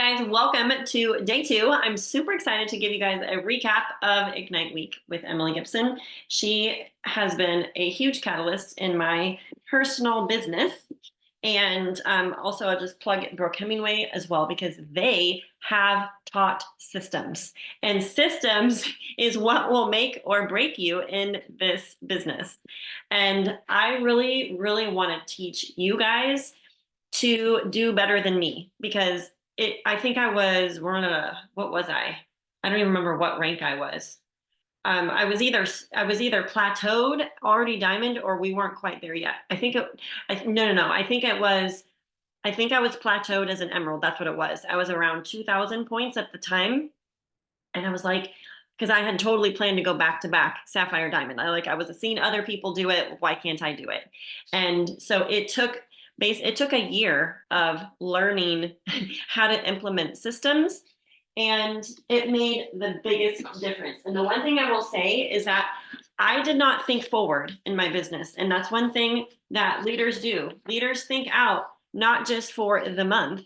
guys, welcome to day 2. I'm super excited to give you guys a recap of Ignite Week with Emily Gibson. She has been a huge catalyst in my personal business. And also, I'll just plug Brooke Hemingway as well because they have taught systems. And systems is what will make or break you in this business. And I really, really want to teach you guys to do better than me because I think I was, what was I? I don't even remember what rank I was. I was either plateaued, already diamond, or we weren't quite there yet. No. I think I was plateaued as an emerald. That's what it was. I was around 2,000 points at the time. And I was like, because I had totally planned to go back to back sapphire diamond. I was seeing other people do it. Why can't I do it? And so it took a year of learning how to implement systems, and it made the biggest difference. And the one thing I will say is that I did not think forward in my business. And that's one thing that leaders do. Leaders think out, not just for the month,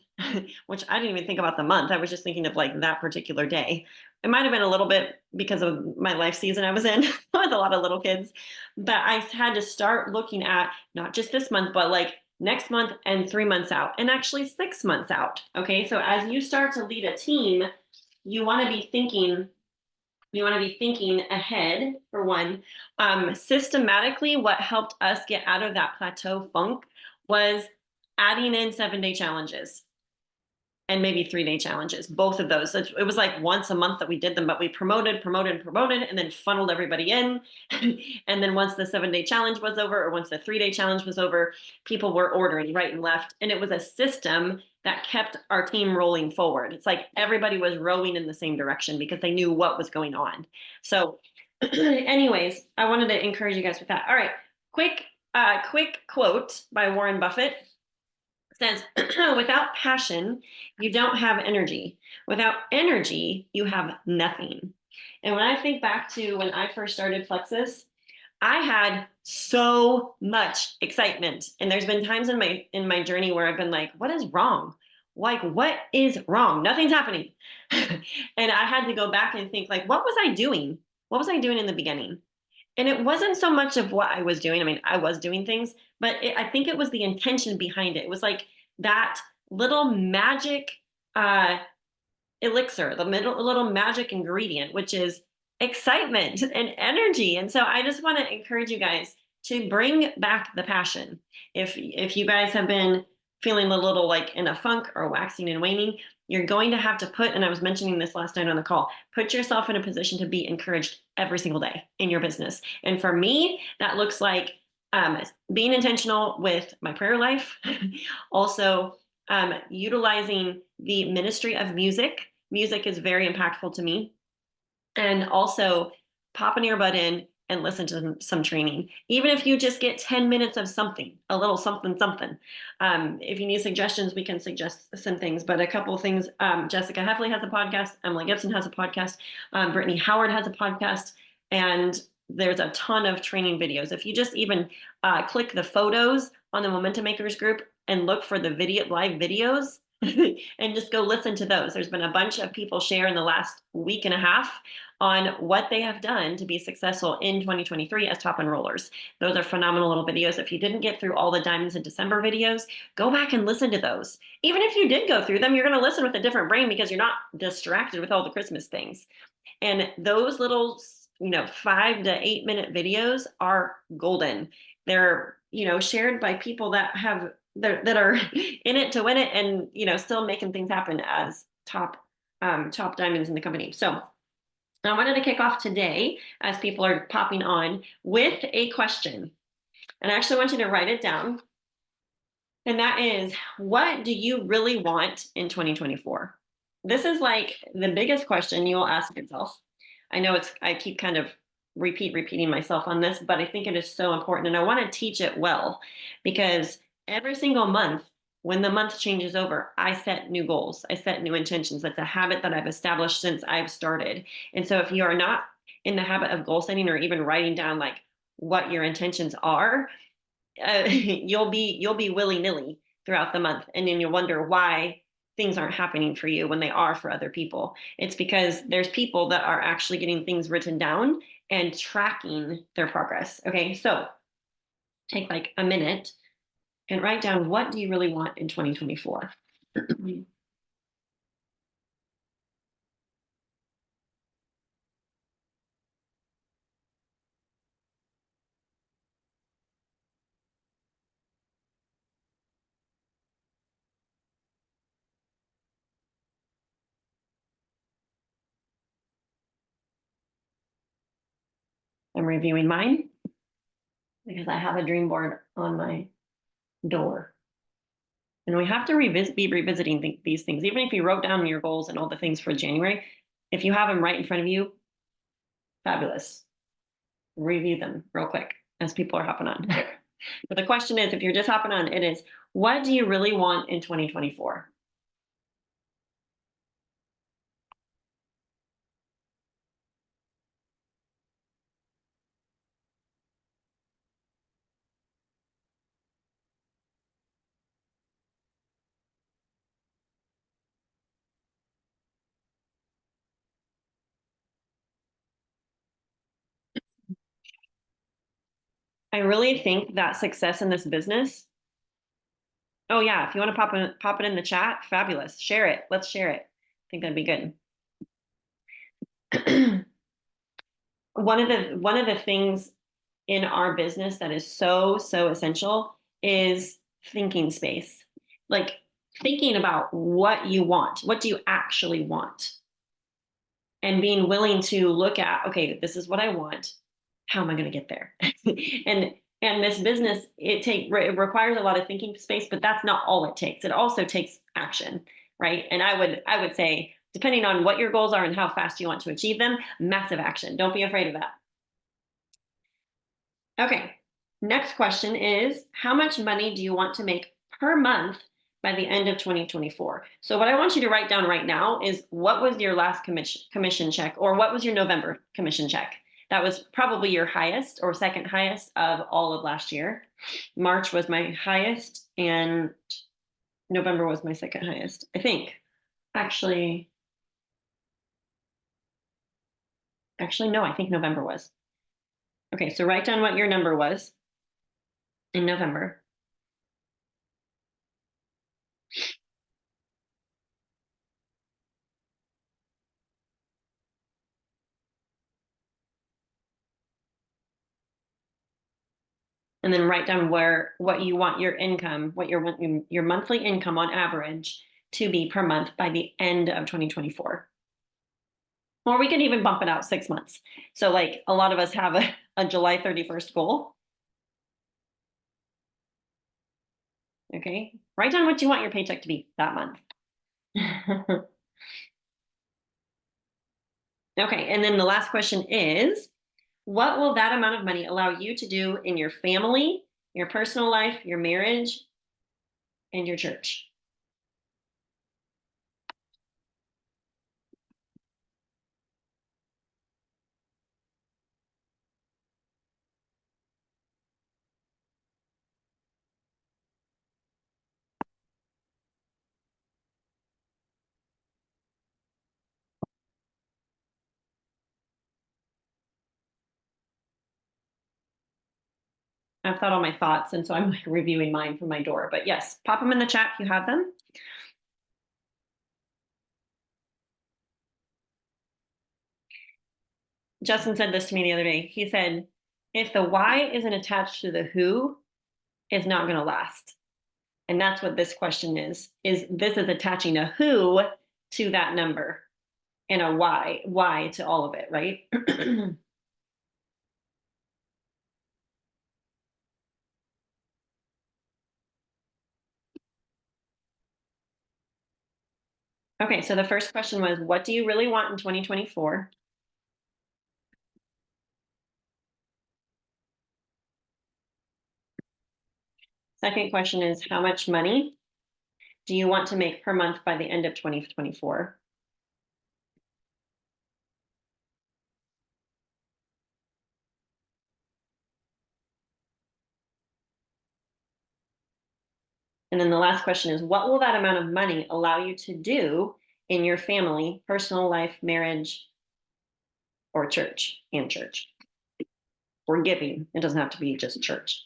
which I didn't even think about the month. I was just thinking of like that particular day. It might have been a little bit because of my life season I was in with a lot of little kids, but I had to start looking at not just this month, but like next month and 3 months out, and actually 6 months out. Okay. So as you start to lead a team, you want to be thinking ahead for one. Systematically, what helped us get out of that plateau funk was adding in 7-day challenges and maybe 3-day challenges, both of those. It was like once a month that we did them, but we promoted, and then funneled everybody in. And then once the 7-day challenge was over, or once the 3-day challenge was over, people were ordering right and left. And it was a system that kept our team rolling forward. It's like everybody was rowing in the same direction because they knew what was going on. So anyways, I wanted to encourage you guys with that. All right, quick quote by Warren Buffett says, without passion, you don't have energy. Without energy, you have nothing. And when I think back to when I first started Plexus, I had so much excitement. And there's been times in my journey where I've been like, what is wrong? Like, what is wrong? Nothing's happening. And I had to go back and think, like, what was I doing? What was I doing in the beginning? And it wasn't so much of what I was doing. I mean, I was doing things, but I think it was the intention behind it. It was like that little magic elixir, the little magic ingredient, which is excitement and energy. And so I just want to encourage you guys to bring back the passion. If you guys have been feeling a little like in a funk or waxing and waning, you're going to have to put, and I was mentioning this last night on the call, put yourself in a position to be encouraged every single day in your business. And for me, that looks like being intentional with my prayer life, also utilizing the ministry of music. Music is very impactful to me. And also pop an earbud in and listen to some training. Even if you just get 10 minutes of something, a little something. If you need suggestions, we can suggest some things, but a couple of things. Jessica Heffley has a podcast. Emily Gibson has a podcast. Brittany Howard has a podcast. And there's a ton of training videos. If you just even click the photos on the Momentum Makers group and look for the live videos, and just go listen to those. There's been a bunch of people share in the last week and a half on what they have done to be successful in 2023 as top enrollers. Those are phenomenal little videos. If you didn't get through all the Diamonds in December videos, go back and listen to those. Even if you did go through them, you're going to listen with a different brain because you're not distracted with all the Christmas things. And those little 5 to 8 minute videos are golden. They're shared by people that are in it to win it, and still making things happen as top diamonds in the company. So I wanted to kick off today, as people are popping on, with a question, and I actually want you to write it down. And that is, what do you really want in 2024? This is like the biggest question you will ask yourself. I know I keep kind of repeating myself on this, but I think it is so important, and I want to teach it well, because every single month, when the month changes over, I set new goals. I set new intentions. That's a habit that I've established since I've started. And so if you are not in the habit of goal setting or even writing down like what your intentions are, you'll be willy-nilly throughout the month. And then you'll wonder why things aren't happening for you when they are for other people. It's because there's people that are actually getting things written down and tracking their progress. Okay, so take like a minute and write down, what do you really want in 2024? I'm reviewing mine because I have a dream board on my door. And we have to be revisiting these things. Even if you wrote down your goals and all the things for January, if you have them right in front of you, fabulous. Review them real quick as people are hopping on. But the question is, if you're just hopping on, it is, what do you really want in 2024? I really think that success in this business. Oh yeah, if you want to pop it in the chat, fabulous. Share it. Let's share it. I think that'd be good. One of the things in our business that is so essential is thinking space. Like thinking about what you want. What do you actually want? And being willing to look at, okay, this is what I want. How am I going to get there? and and this business, it requires a lot of thinking space, but that's not all it takes. It also takes action, right? And I would say, depending on what your goals are and how fast you want to achieve them, massive action. Don't be afraid of that. Okay. Next question is, how much money do you want to make per month by the end of 2024? So what I want you to write down right now is, what was your last commission check, or what was your November commission check? That was probably your highest or second highest of all of last year. March was my highest and November was my second highest, I think. Actually, no, I think November was. Okay, so write down what your number was in November. And then write down what you want your income, what your monthly income on average to be per month by the end of 2024. Or we can even bump it out 6 months. So like a lot of us have a July 31st goal. Okay. Write down what you want your paycheck to be that month. Okay. And then the last question is, what will that amount of money allow you to do in your family, your personal life, your marriage, and your church? I've thought all my thoughts, and so I'm like reviewing mine from my door. But yes, pop them in the chat if you have them. Justin said this to me the other day. He said, if the why isn't attached to the who, it's not going to last. And that's what this question is this is attaching a who to that number and a why to all of it, right? Okay, so the first question was, what do you really want in 2024? Second question is, how much money do you want to make per month by the end of 2024? And then the last question is, what will that amount of money allow you to do in your family, personal life, marriage, or church and church? Or giving. It doesn't have to be just church.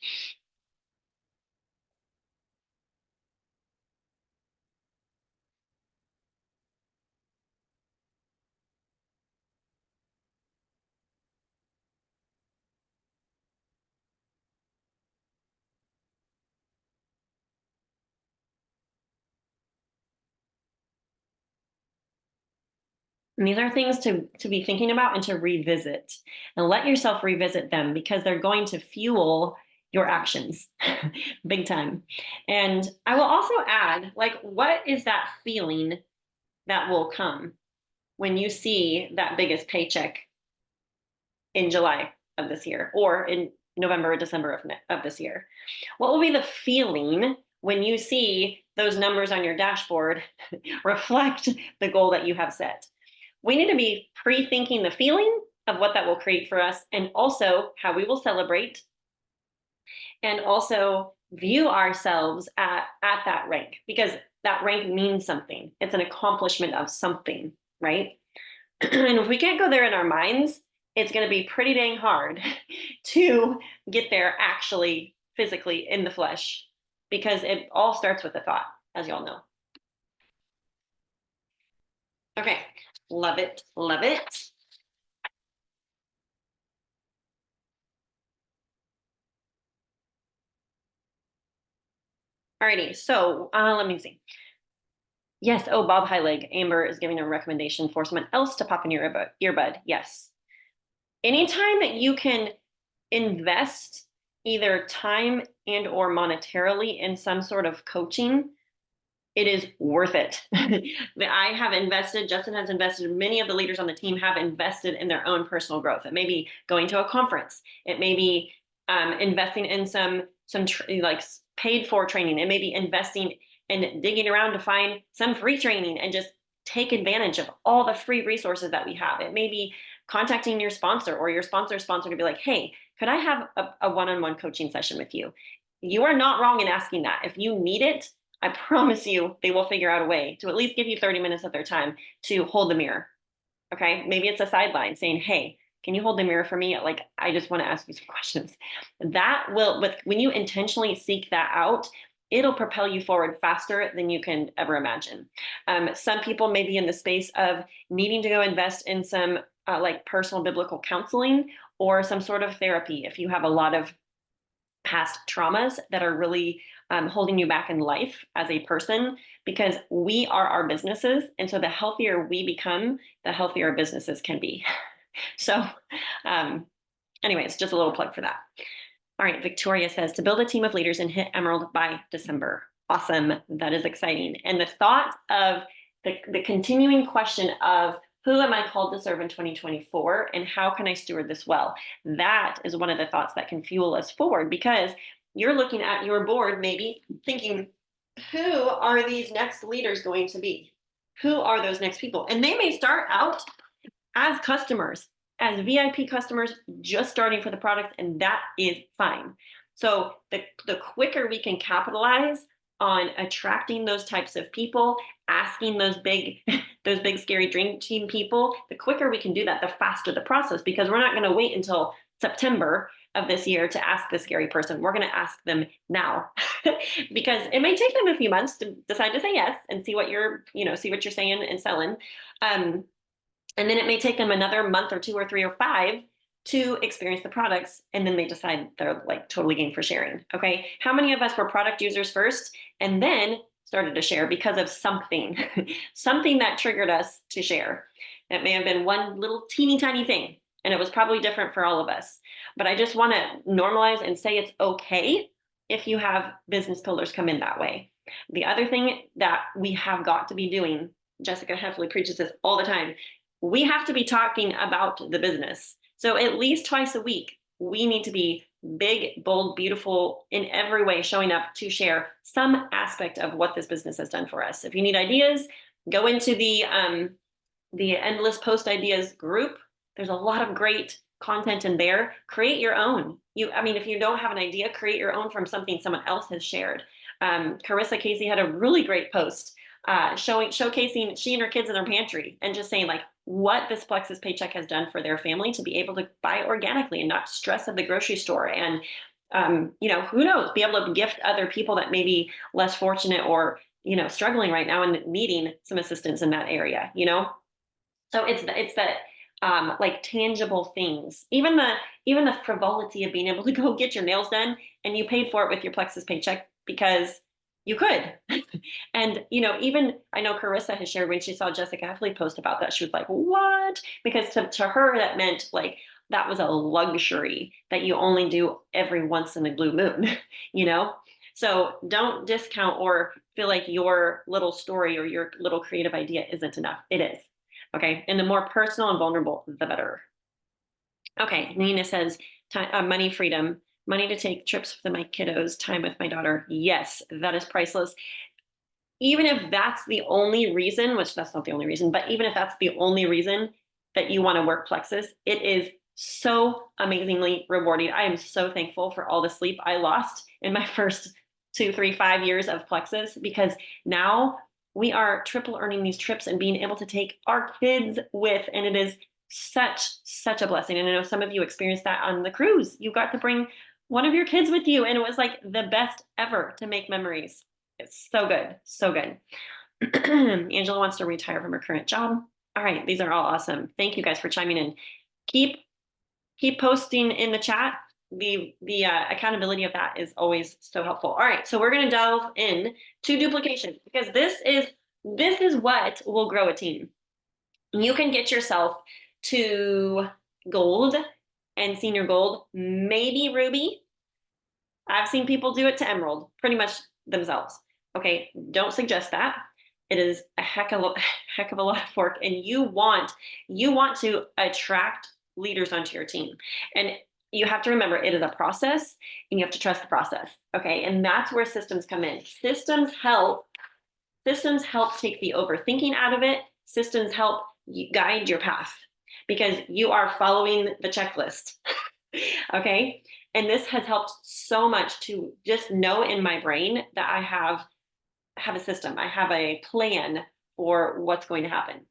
And these are things to be thinking about and to revisit, and let yourself revisit them, because they're going to fuel your actions big time. And I will also add, like, what is that feeling that will come when you see that biggest paycheck in July of this year, or in November or December of this year? What will be the feeling when you see those numbers on your dashboard reflect the goal that you have set? We need to be pre-thinking the feeling of what that will create for us, and also how we will celebrate, and also view ourselves at that rank, because that rank means something. It's an accomplishment of something, right? And if we can't go there in our minds, it's going to be pretty dang hard to get there actually physically in the flesh, because it all starts with a thought, as y'all know. Okay, love it, love it. Alrighty, so let me see. Yes, oh, Bob Heilig, Amber is giving a recommendation for someone else to pop in your earbud. Yes. Anytime that you can invest either time and or monetarily in some sort of coaching, it is worth it. I have invested, Justin has invested, many of the leaders on the team have invested in their own personal growth. It may be going to a conference. It may be investing in some like paid for training. It may be investing and digging around to find some free training and just take advantage of all the free resources that we have. It may be contacting your sponsor or your sponsor's sponsor to be like, hey, could I have a one-on-one coaching session with you? You are not wrong in asking that. If you need it, I promise you they will figure out a way to at least give you 30 minutes of their time to hold the mirror. Okay, maybe it's a sideline saying, hey, can you hold the mirror for me? Like, I just want to ask you some questions. That will, when you intentionally seek that out, it'll propel you forward faster than you can ever imagine. Some people may be in the space of needing to go invest in some like personal biblical counseling or some sort of therapy if you have a lot of past traumas that are really holding you back in life as a person, because we are our businesses. And so the healthier we become, the healthier our businesses can be. So anyways, just a little plug for that. All right, Victoria says to build a team of leaders and hit Emerald by December. Awesome, that is exciting. And the thought of the continuing question of who am I called to serve in 2024 and how can I steward this well? That is one of the thoughts that can fuel us forward, because you're looking at your board maybe thinking, who are these next leaders going to be? Who are those next people? And they may start out as customers, as VIP customers, just starting for the product, and that is fine. So the quicker we can capitalize on attracting those types of people, asking those big scary dream team people, the quicker we can do that, the faster the process, because we're not going to wait until September of this year to ask the scary person. We're going to ask them now because it may take them a few months to decide to say yes and see what you're saying and selling. And then it may take them another month or 2 or 3 or 5 to experience the products, and then they decide they're like totally game for sharing. Okay, how many of us were product users first and then started to share because of something, something that triggered us to share? It may have been one little teeny tiny thing, and it was probably different for all of us. But I just want to normalize and say it's okay if you have business pillars come in that way. The other thing that we have got to be doing, Jessica Heffley preaches this all the time, we have to be talking about the business. So at least twice a week, we need to be big, bold, beautiful in every way, showing up to share some aspect of what this business has done for us. If you need ideas, go into the Endless Post Ideas group. There's a lot of great content in there. Create your own. If you don't have an idea, create your own from something someone else has shared. Carissa Casey had a really great post showcasing she and her kids in their pantry and just saying like what this Plexus paycheck has done for their family to be able to buy organically and not stress at the grocery store. And who knows, be able to gift other people that may be less fortunate or struggling right now and needing some assistance in that area. So it's that like tangible things, even the frivolity of being able to go get your nails done and you paid for it with your Plexus paycheck because you could. And even I know Carissa has shared when she saw Jessica Heffley post about that, she was like, what? Because to her that meant like that was a luxury that you only do every once in a blue moon, So don't discount or feel like your little story or your little creative idea isn't enough. It is. Okay. And the more personal and vulnerable, the better. Okay. Nina says, money freedom, money to take trips with my kiddos, time with my daughter. Yes, that is priceless. Even if that's the only reason, which that's not the only reason, but even if that's the only reason that you want to work Plexus, it is so amazingly rewarding. I am so thankful for all the sleep I lost in my first 2, 3, 5 years of Plexus, because now we are triple earning these trips and being able to take our kids with, and it is such a blessing. And I know some of you experienced that on the cruise. You got to bring one of your kids with you, and it was like the best ever to make memories. It's so good, so good. Angela wants to retire from her current job. All right, these are all awesome. Thank you guys for chiming in. Keep posting in the chat. The accountability of that is always so helpful. All right, so we're going to delve in to duplication, because this is what will grow a team. You can get yourself to gold and senior gold, maybe ruby. I've seen people do it to emerald pretty much themselves. Okay, don't suggest that. It is a heck of a lot of work, and you want to attract leaders onto your team. And you have to remember it is a process, and you have to trust the process. Okay, and that's where systems come in. Systems help take the overthinking out of it. Systems help guide your path because you are following the checklist. Okay, and this has helped so much to just know in my brain that I have a system. I have a plan for what's going to happen.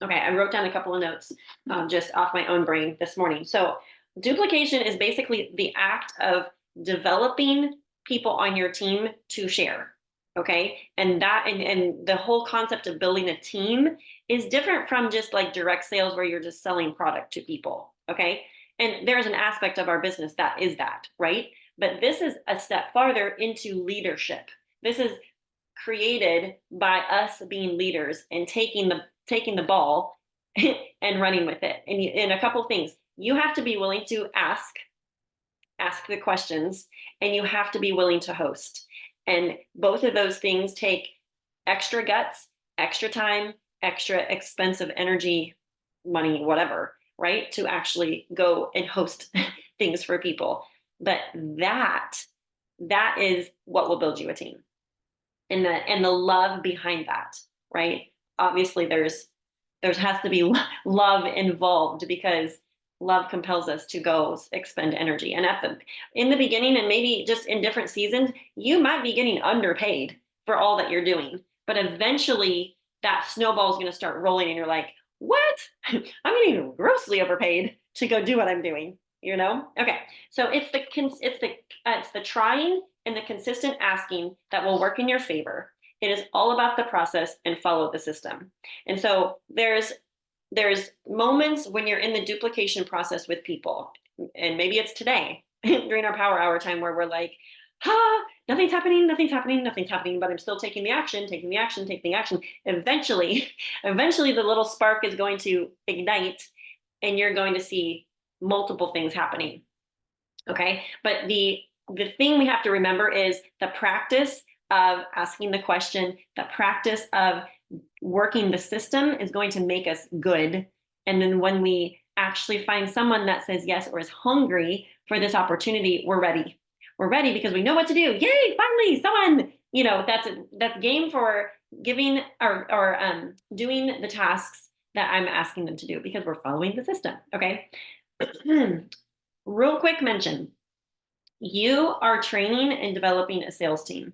Okay, I wrote down a couple of notes just off my own brain this morning. So duplication is basically the act of developing people on your team to share. Okay, and the whole concept of building a team is different from just like direct sales where you're just selling product to people. Okay, and there's an aspect of our business that is that, right? But this is a step farther into leadership. This is created by us being leaders and taking the ball and running with it. And a couple things, you have to be willing to ask the questions, and you have to be willing to host. And both of those things take extra guts, extra time, extra expensive energy, money, whatever, right? To actually go and host things for people. But that is what will build you a team. And the love behind that, right? Obviously there has to be love involved, because love compels us to go expend energy. And in the beginning, and maybe just in different seasons, you might be getting underpaid for all that you're doing. But eventually that snowball is going to start rolling and you're like, what? I'm getting grossly overpaid to go do what I'm doing, Okay, so it's the trying and the consistent asking that will work in your favor. It is all about the process and follow the system. And so there's moments when you're in the duplication process with people, and maybe it's today during our power hour time where we're like, nothing's happening, but I'm still taking the action. Eventually the little spark is going to ignite, and you're going to see multiple things happening. Okay, but the thing we have to remember is the practice of asking the question, the practice of working the system is going to make us good. And then when we actually find someone that says yes or is hungry for this opportunity, we're ready. We're ready because we know what to do. Yay, finally, someone, that's game for giving or doing the tasks that I'm asking them to do, because we're following the system. Okay. Real quick mention. You are training and developing a sales team.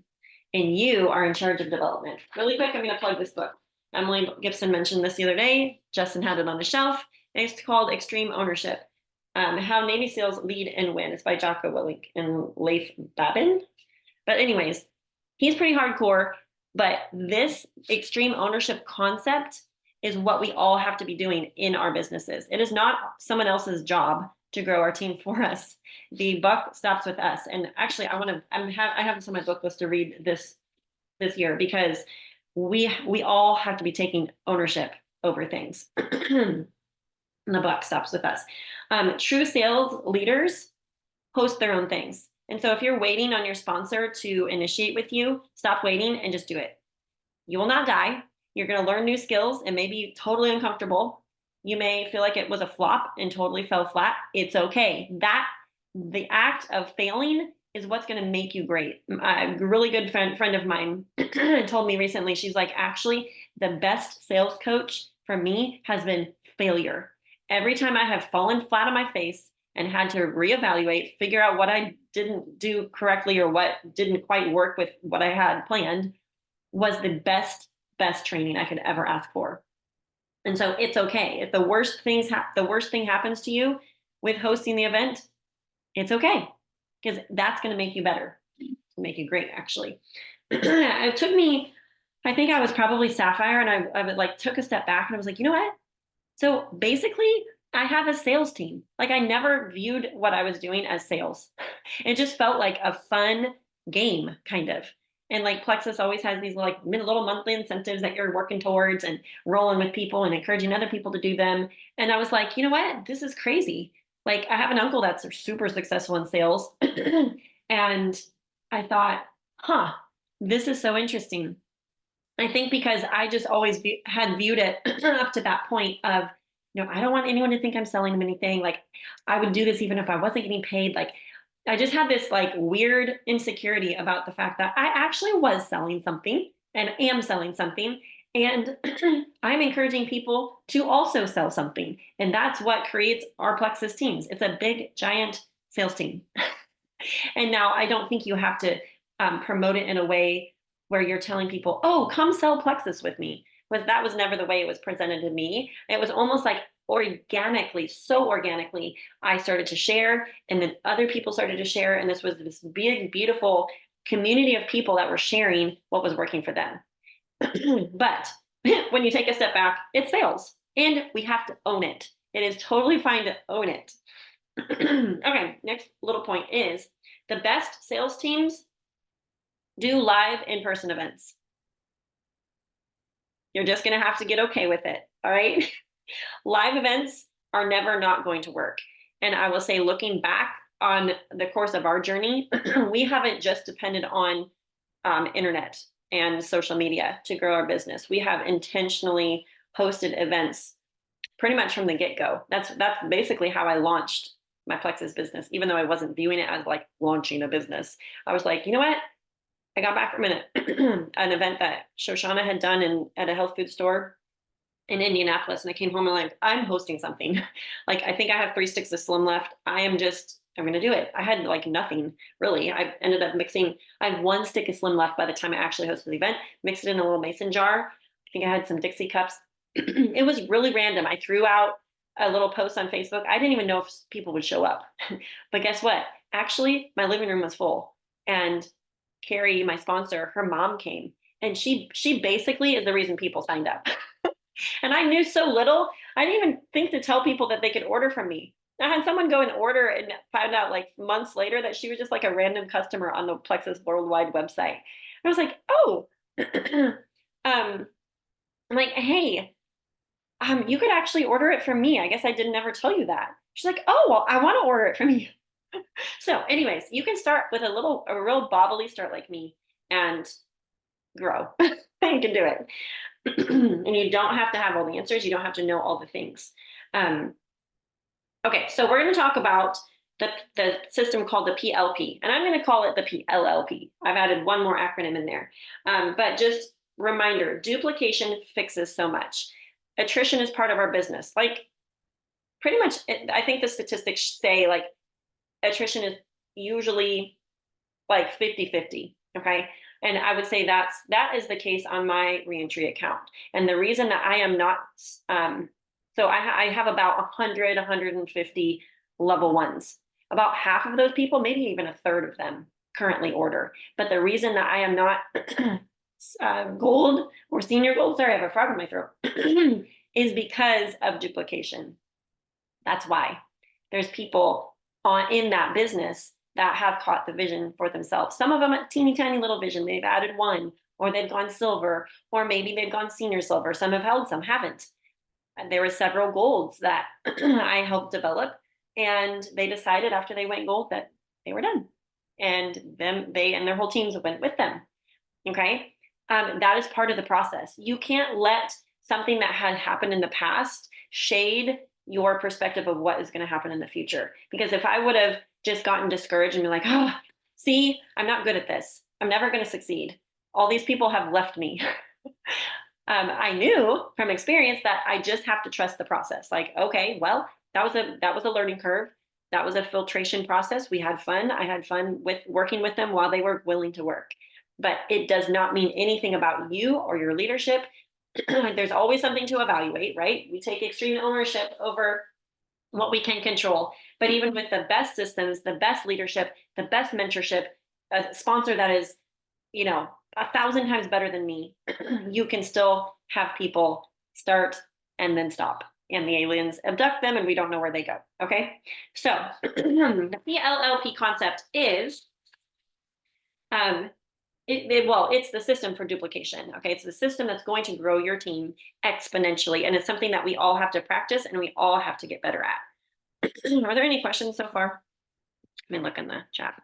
and you are in charge of development. Really quick, I'm going to plug this book. Emily Gibson mentioned this the other day. Justin had it on the shelf. It's called Extreme Ownership. How Navy SEALs Lead and Win. It's by Jocko Willink and Leif Babin. But anyways, he's pretty hardcore, but this extreme ownership concept is what we all have to be doing in our businesses. It is not someone else's job to grow our team for us. The buck stops with us. And actually, I have this on my book list to read this year, because we all have to be taking ownership over things. And the buck stops with us. True sales leaders host their own things. And so if you're waiting on your sponsor to initiate with you, stop waiting and just do it. You will not die. You're going to learn new skills and maybe totally uncomfortable. You may feel like it was a flop and totally fell flat. It's okay. The act of failing is what's going to make you great. A really good friend of mine told me recently, she's like, actually, the best sales coach for me has been failure. Every time I have fallen flat on my face and had to reevaluate, figure out what I didn't do correctly or what didn't quite work with what I had planned, was the best training I could ever ask for. And so it's okay. If the worst thing happens to you with hosting the event, it's okay, because that's going to make you better, make you great, actually. It took me, I think I was probably Sapphire, and I took a step back and I was like, you know what? So basically, I have a sales team. Like, I never viewed what I was doing as sales. It just felt like a fun game, kind of. And like Plexus always has these like little monthly incentives that you're working towards and rolling with people and encouraging other people to do them. And I was like, you know what? This is crazy. Like, I have an uncle that's super successful in sales. And I thought, this is so interesting. I think because I just always had viewed it up to that point of, I don't want anyone to think I'm selling them anything. Like, I would do this even if I wasn't getting paid. Like, I just had this like weird insecurity about the fact that I actually was selling something and am selling something. And I'm encouraging people to also sell something. And that's what creates our Plexus teams. It's a big, giant sales team. And now I don't think you have to promote it in a way where you're telling people, oh, come sell Plexus with me. But that was never the way it was presented to me. It was almost like so organically, I started to share, and then other people started to share. And this was this big, beautiful community of people that were sharing what was working for them. But when you take a step back, it's sales, and we have to own it. It is totally fine to own it. Okay, next little point is the best sales teams do live in-person events. You're just going to have to get okay with it. All right. Live events are never not going to work. And I will say, looking back on the course of our journey, we haven't just depended on internet and social media to grow our business. We have intentionally hosted events pretty much from the get-go. That's basically how I launched my Plexus business, even though I wasn't viewing it as like launching a business. I was like, you know what? I got back from an event that Shoshana had done at a health food store in Indianapolis. And I came home and like, I'm hosting something. Like, I think I have 3 sticks of Slim left. I'm going to do it. I had like nothing really. I ended up I had 1 stick of Slim left by the time I actually hosted the event, mixed it in a little mason jar. I think I had some Dixie cups. It was really random. I threw out a little post on Facebook. I didn't even know if people would show up. But guess what? Actually, my living room was full. And Carrie, my sponsor, her mom came, and she basically is the reason people signed up. And I knew so little, I didn't even think to tell people that they could order from me. I had someone go and order and found out like months later that she was just like a random customer on the Plexus Worldwide website. I was like, oh, I'm like, hey, you could actually order it from me. I guess I didn't ever tell you that. She's like, oh, well, I want to order it from you. So anyways, you can start with a real bobbly start like me and grow. You can do it. And you don't have to have all the answers. You don't have to know all the things. Okay, so we're going to talk about the system called the PLP, and I'm going to call it the pllp. I've added one more acronym in there. But just reminder, duplication fixes so much. Attrition is part of our business. Like, pretty much, I think the statistics say like attrition is usually like 50-50. Okay. And I would say that is the case on my reentry account. And the reason that I am not, so I have about 100, 150 level ones. About half of those people, maybe even a third of them, currently order. But the reason that I am not gold or senior gold, sorry, I have a frog in my throat, is because of duplication. That's why. There's people in that business that have caught the vision for themselves. Some of them a teeny tiny little vision. They've added one, or they've gone silver, or maybe they've gone senior silver. Some have held, some haven't. And there were several golds that I helped develop, and they decided after they went gold that they were done, and they and their whole teams went with them. Okay, that is part of the process. You can't let something that had happened in the past shade your perspective of what is going to happen in the future. Because if I would have just gotten discouraged and be like, oh, see, I'm not good at this, I'm never going to succeed, all these people have left me. I knew from experience that I just have to trust the process. Like, okay, well, that was a learning curve. That was a filtration process. We had fun. I had fun with working with them while they were willing to work. But it does not mean anything about you or your leadership. There's always something to evaluate, right? We take extreme ownership over what we can control. But even with the best systems, the best leadership, the best mentorship, a sponsor that is, 1,000 times better than me, you can still have people start and then stop. And the aliens abduct them and we don't know where they go. Okay. So the pllp concept is, it's the system for duplication. Okay. It's the system that's going to grow your team exponentially. And it's something that we all have to practice and we all have to get better at. Are there any questions so far? Let me look in the chat.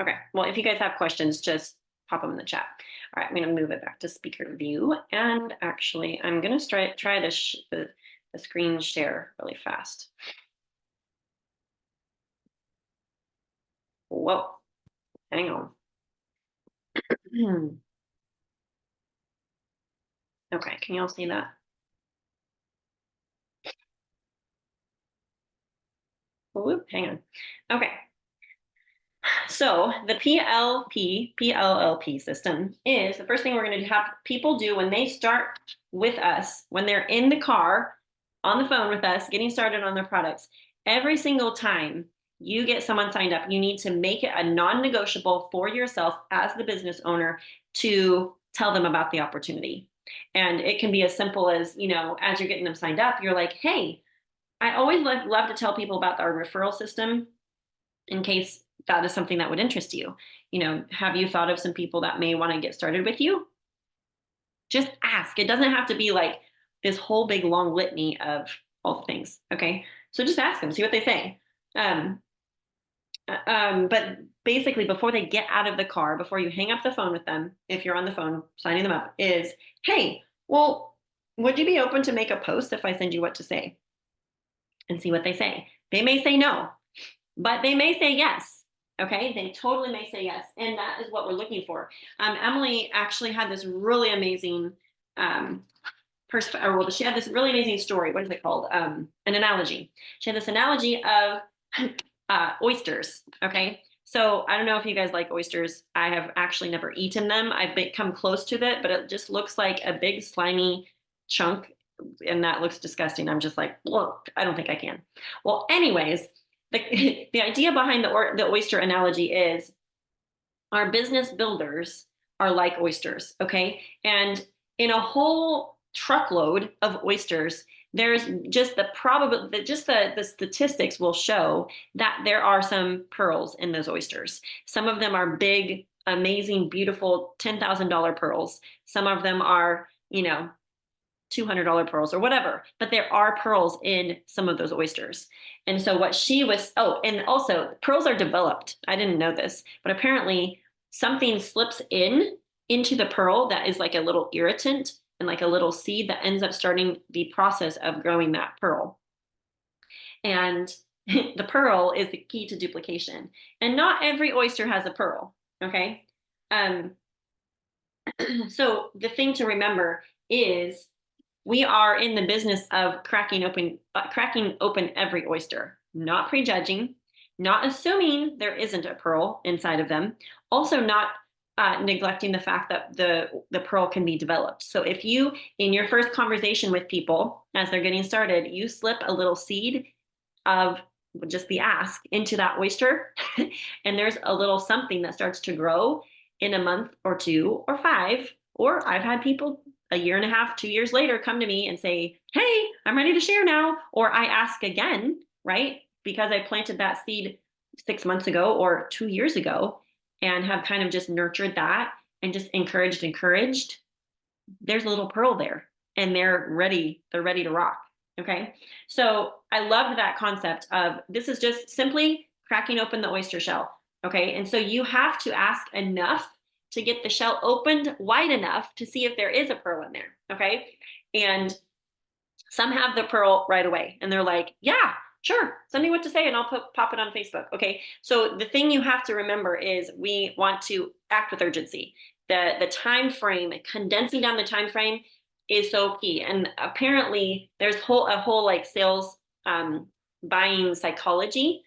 Okay, well, if you guys have questions, just pop them in the chat. All right, I'm going to move it back to speaker view. And actually, I'm going to try the screen share really fast. Whoa, hang on. Okay, can you all see that? Whoop, hang on. Okay. So the pllp system is the first thing we're going to have people do when they start with us, when they're in the car, on the phone with us, getting started on their products. Every single time you get someone signed up, you need to make it a non-negotiable for yourself as the business owner to tell them about the opportunity. And it can be as simple as, as you're getting them signed up, you're like, hey, I always love to tell people about our referral system in case that is something that would interest you. Have you thought of some people that may want to get started with you? Just ask. It doesn't have to be like this whole big long litany of all the things. Okay. So just ask them, see what they say. But basically before they get out of the car, before you hang up the phone with them, if you're on the phone signing them up, is, hey, well, would you be open to make a post if I send you what to say? And see what they say. They may say no, but they may say yes. Okay, they totally may say yes. And that is what we're looking for. Emily actually had this really amazing she had this really amazing story. What is it called? An analogy. She had this analogy of oysters. Okay, so I don't know if you guys like oysters. I have actually never eaten them. I've come close to it, but it just looks like a big slimy chunk, and that looks disgusting. I'm just like, look, I don't think I can. Well, anyways, the idea behind the oyster analogy is our business builders are like oysters, okay? And in a whole truckload of oysters, there's just the statistics will show that there are some pearls in those oysters. Some of them are big, amazing, beautiful $10,000 pearls. Some of them are, $200 pearls or whatever, but there are pearls in some of those oysters. And so what she was, and also pearls are developed. I didn't know this, but apparently something slips into the pearl that is like a little irritant and like a little seed that ends up starting the process of growing that pearl. And the pearl is the key to duplication. And not every oyster has a pearl, okay? So the thing to remember is we are in the business of cracking open every oyster, not prejudging, not assuming there isn't a pearl inside of them, also not neglecting the fact that the pearl can be developed. So if you, in your first conversation with people as they're getting started, you slip a little seed of just the ask into that oyster, and there's a little something that starts to grow in a month or 2 or 5, or I've had people a year and a half, 2 years later come to me and say, hey, I'm ready to share now. Or I ask again, right? Because I planted that seed 6 months ago or 2 years ago and have kind of just nurtured that and just encouraged. There's a little pearl there, and they're ready to rock. Okay. So I loved that concept of this is just simply cracking open the oyster shell. Okay. And so you have to ask enough to get the shell opened wide enough to see if there is a pearl in there. Okay. And some have the pearl right away and they're like, yeah, sure, send me what to say and I'll pop it on Facebook. Okay. So the thing you have to remember is we want to act with urgency. The time frame, condensing down the time frame is so key. And apparently there's a whole like sales buying psychology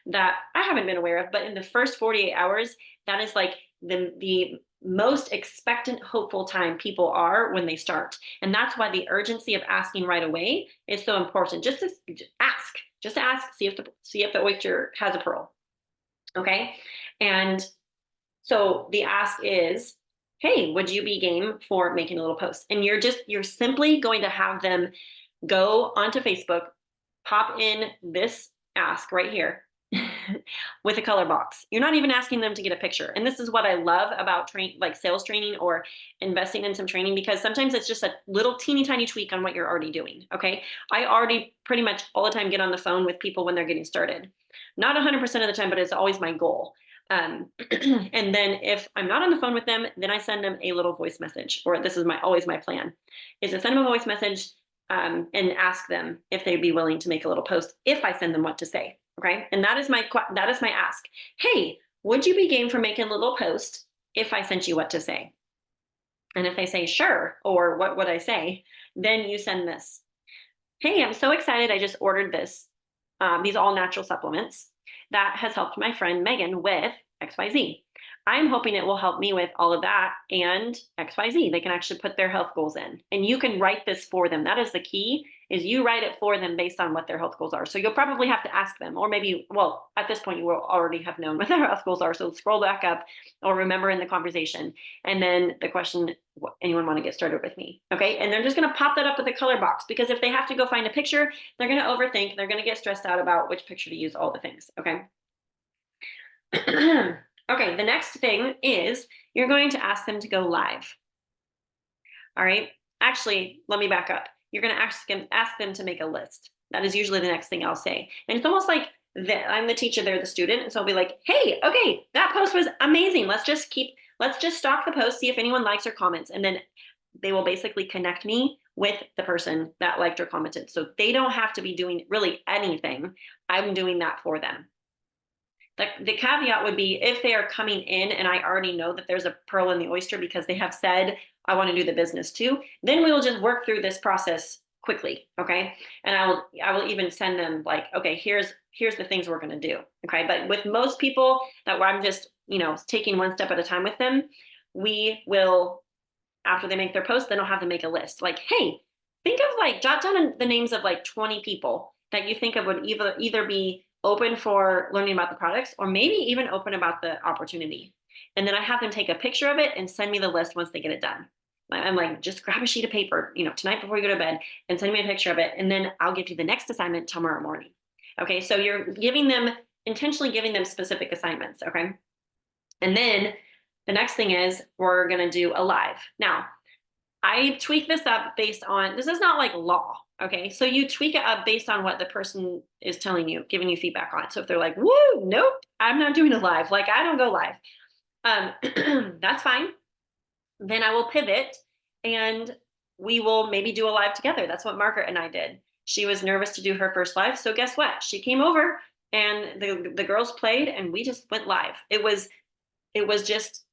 that I haven't been aware of, but in the first 48 hours, that is like the most expectant, hopeful time people are when they start. And that's why the urgency of asking right away is so important. Just to ask, see if the oyster has a pearl. Okay. And so the ask is, hey, would you be game for making a little post? And you're simply going to have them go onto Facebook, pop in this ask right here with a color box. You're not even asking them to get a picture. And this is what I love about like sales training or investing in some training, because sometimes it's just a little teeny tiny tweak on what you're already doing. Okay. I already pretty much all the time get on the phone with people when they're getting started. Not 100% of the time, but it's always my goal. And then if I'm not on the phone with them, then I send them a little voice message, or this is always my plan, is to send them a voice message and ask them if they'd be willing to make a little post if I send them what to say. Okay. And that is my ask. Hey, would you be game for making a little post if I sent you what to say? And if they say sure, or what would I say? Then you send this. Hey, I'm so excited. I just ordered these all natural supplements that has helped my friend Megan with XYZ. I'm hoping it will help me with all of that and XYZ. They can actually put their health goals in, and you can write this for them. That is the key, is you write it for them based on what their health goals are. So you'll probably have to ask them, or maybe, well, at this point you will already have known what their health goals are. So scroll back up or remember in the conversation. And then the question, anyone want to get started with me? Okay. And they're just going to pop that up with a color box, because if they have to go find a picture, they're going to overthink. They're going to get stressed out about which picture to use, all the things. Okay. Okay, the next thing is you're going to ask them to go live. All right. Actually, let me back up. You're going to ask them to make a list. That is usually the next thing I'll say. And it's almost like I'm the teacher, they're the student. And so I'll be like, hey, okay, that post was amazing. Let's just stalk the post, see if anyone likes or comments. And then they will basically connect me with the person that liked or commented. So they don't have to be doing really anything. I'm doing that for them. The caveat would be if they are coming in and I already know that there's a pearl in the oyster because they have said, I want to do the business too, then we will just work through this process quickly. Okay. And I will even send them like, okay, here's the things we're going to do. Okay. But with most people where I'm just, taking one step at a time with them, we will, after they make their post, then I'll have them make a list. Like, hey, think of jot down the names of 20 people that you think of would either be open for learning about the products, or maybe even open about the opportunity. And then I have them take a picture of it and send me the list once they get it done. I'm like, just grab a sheet of paper, tonight before you go to bed, and send me a picture of it. And then I'll give you the next assignment tomorrow morning. Okay. So you're intentionally giving them specific assignments. Okay. And then the next thing is we're going to do a live. Now, I tweak this up based on, this is not like law. Okay. So you tweak it up based on what the person is telling you, giving you feedback on. So if they're like, woo, nope, I'm not doing a live. I don't go live. That's fine. Then I will pivot and we will maybe do a live together. That's what Margaret and I did. She was nervous to do her first live. So guess what? She came over and the girls played and we just went live. It was just,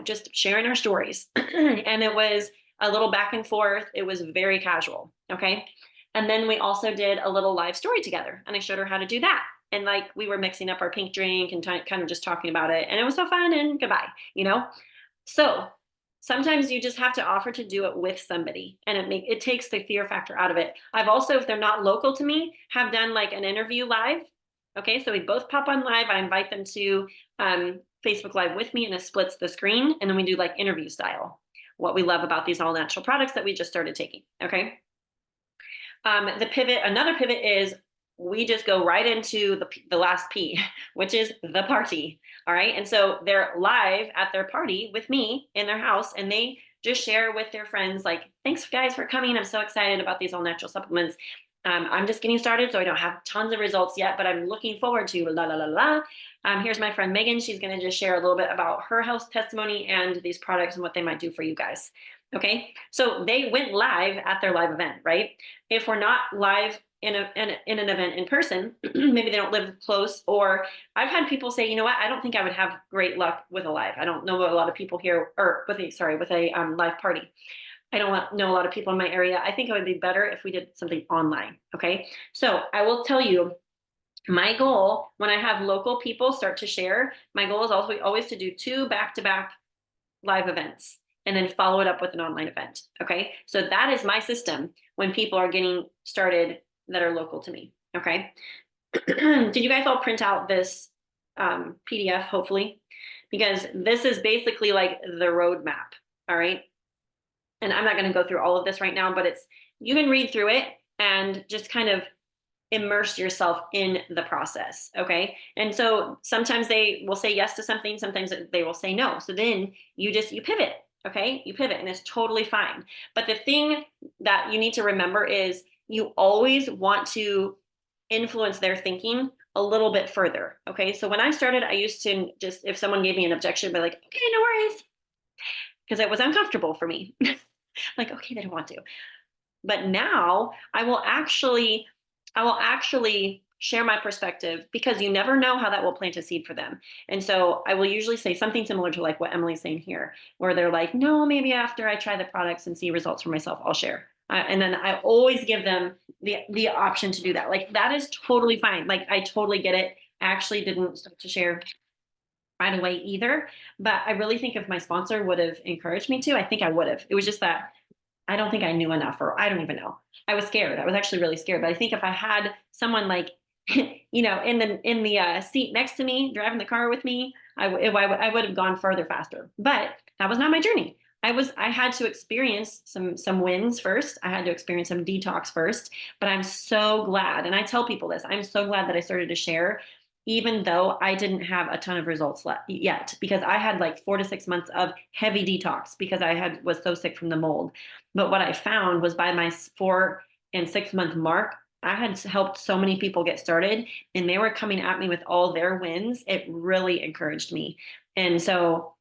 just sharing our stories. And it was a little back and forth. It was very casual. Okay. And then we also did a little live story together and I showed her how to do that. and like we were mixing up our pink drink and kind of just talking about it, and it was so fun, and goodbye, you know? So sometimes you just have to offer to do it with somebody, and it takes the fear factor out of it. I've also, if they're not local to me, have done like an interview live. Okay, so we both pop on live. I invite them to Facebook Live with me, and it splits the screen, and then we do like interview style. What we love about these all natural products that we just started taking. Okay. Another pivot is we just go right into the last P, which is the party. All right. And so they're live at their party with me in their house, and they just share with their friends, like, thanks guys for coming. I'm so excited about these all natural supplements. I'm just getting started, so I don't have tons of results yet, but I'm looking forward to la la la la. Here's my friend Megan. She's going to just share a little bit about her health testimony and these products and what they might do for you guys. Okay, so they went live at their live event, right? If we're not live in an event in person, maybe they don't live close, or I've had people say, you know what, I don't think I would have great luck with a live. I don't know a lot of people here, or with a live party. I don't know a lot of people in my area. I think it would be better if we did something online. Okay, so I will tell you, my goal when I have local people start to share, my goal is also always to do 2 back-to-back live events and then follow it up with an online event. Okay, so that is my system when people are getting started that are local to me. Okay, did you guys all print out this PDF, hopefully? Because this is basically like the roadmap. All right, and I'm not going to go through all of this right now, but you can read through it and just kind of immerse yourself in the process. Okay, and so sometimes they will say yes to something, sometimes they will say no, so then you pivot. Okay, you pivot, and it's totally fine. But the thing that you need to remember is you always want to influence their thinking a little bit further. Okay, so when I started, I used to just, if someone gave me an objection, be like, okay, no worries, because it was uncomfortable for me. Like, okay, they don't want to. But now I will actually share my perspective, because you never know how that will plant a seed for them. And so I will usually say something similar to like what Emily's saying here, where they're like, no, maybe after I try the products and see results for myself, I'll share. And then I always give them the option to do that. Like, that is totally fine. Like, I totally get it. I actually didn't start to share right away either, but I really think if my sponsor would have encouraged me to, I think I would have. It was just that I don't think I knew enough, or I don't even know. I was scared. I was actually really scared. But I think if I had someone like, you know, in the seat next to me, driving the car with me, I would have gone further faster. But that was not my journey. I had to experience some wins first. I had to experience some detox first. But I'm so glad, and I tell people this, I'm so glad that I started to share, even though I didn't have a ton of results yet, because I had like 4 to 6 months of heavy detox because I was so sick from the mold. But what I found was by my 4 and 6 month mark, I had helped so many people get started, and they were coming at me with all their wins. It really encouraged me. And so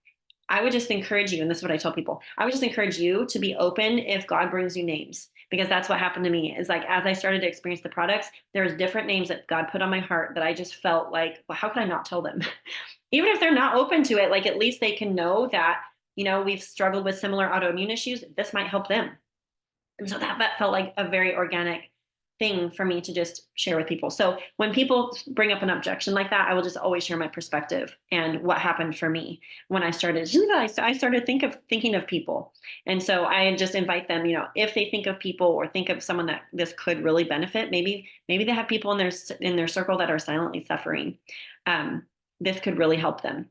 I would just encourage you, and this is what I tell people, I would just encourage you to be open if God brings you names, because that's what happened to me. Is like, as I started to experience the products, there's different names that God put on my heart that I just felt like, well, how can I not tell them? Even if they're not open to it, like, at least they can know that, you know, we've struggled with similar autoimmune issues. This might help them. And so that felt like a very organic thing for me to just share with people. So when people bring up an objection like that, I will just always share my perspective and what happened for me when I started to do that. I started thinking of people. And so I just invite them, you know, if they think of people or think of someone that this could really benefit, maybe they have people in their circle that are silently suffering. This could really help them.